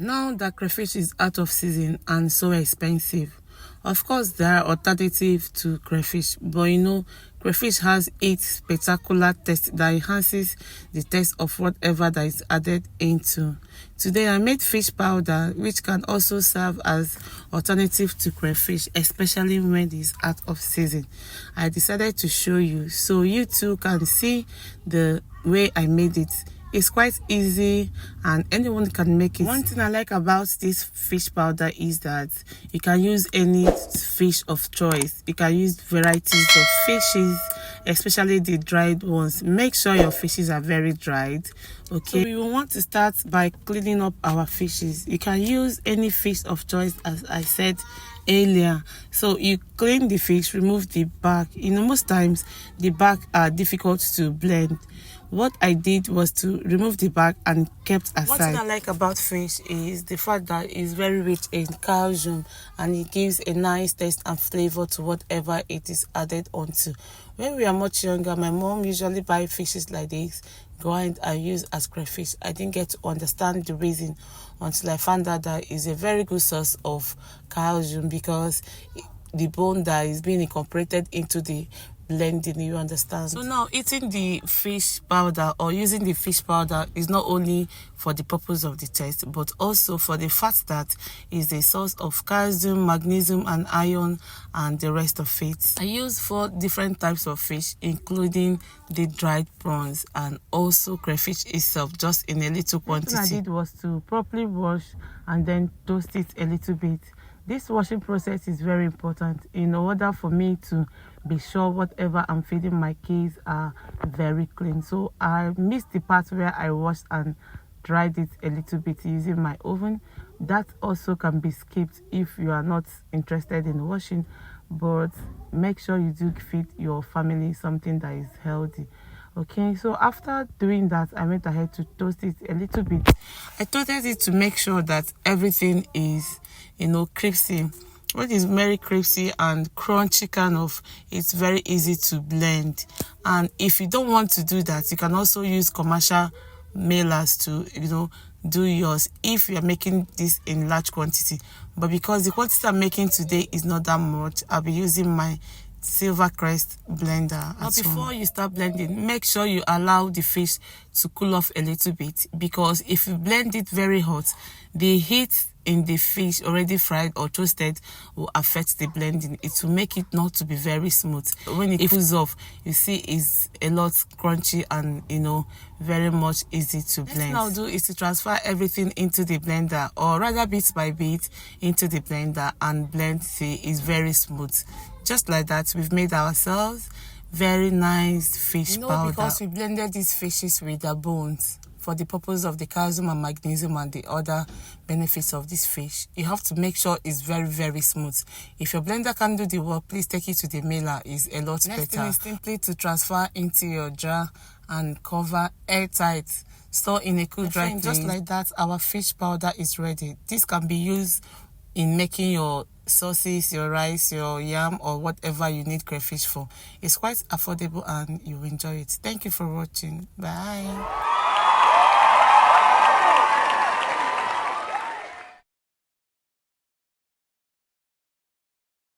Now that crayfish is out of season and so expensive, of course there are alternatives to crayfish, but crayfish has its particular taste that enhances the taste of whatever that is added into. Today I made fish powder, which can also serve as alternative to crayfish, especially when it is out of season. I decided to show you so you too can see the way I made it. It's quite easy and anyone can make it. One thing I like about this fish powder is that you can use any fish of choice. You can use varieties of fishes, especially the dried ones. Make sure your fishes are very dried. Okay, so we will want to start by cleaning up our fishes. You can use any fish of choice, as I said earlier. So you clean the fish, remove the back. Most times the back are difficult to blend. What I did was to remove the back and kept aside. One thing I like about fish is the fact that it's very rich in calcium and it gives a nice taste and flavor to whatever it is added onto. When we are much younger, my mom usually buy fishes like this, grind and use as crayfish. I didn't get to understand the reason until I found out that it's a very good source of calcium because the bone that is being incorporated into the blending, you understand. So now eating the fish powder or using the fish powder is not only for the purpose of the taste, but also for the fact that is a source of calcium, magnesium and iron and the rest of it. I use 4 different types of fish, including the dried prawns and also crayfish itself, just in a little quantity. What I did was to properly wash and then toast it a little bit. This washing process is very important in order for me to be sure whatever I'm feeding my kids are very clean. So I missed the part where I washed and dried it a little bit using my oven. That also can be skipped if you are not interested in washing, but make sure you do feed your family something that is healthy. Okay, so after doing that, I went ahead to toast it a little bit. I toasted it to make sure that everything is, crispy. When it's very crispy and crunchy kind of, it's very easy to blend. And if you don't want to do that, you can also use commercial mailers to, do yours if you're making this in large quantity. But because the quantity I'm making today is not that much, I'll be using my Silver Crest blender. Now before you start blending, make sure you allow the fish to cool off a little bit, because if you blend it very hot, the heat in the fish already fried or toasted will affect the blending. It will make it not to be very smooth. When it cools off, you see it's a lot crunchy and very much easy to blend. What I'll do is to transfer everything into the blender, or rather bit by bit into the blender, and blend. See, it's very smooth. Just like that, we've made ourselves very nice fish powder. Because we blended these fishes with their bones for the purpose of the calcium and magnesium and the other benefits of this fish, you have to make sure it's very, very smooth. If your blender can do the work, please take it to the mailer. It's a lot better. Next thing is simply to transfer into your jar and cover airtight. Store in a cool, dry place. Just like that, our fish powder is ready. This can be used in making your sauces, your rice, your yam, or whatever you need crayfish for. It's quite affordable and you enjoy it. Thank you for watching. Bye.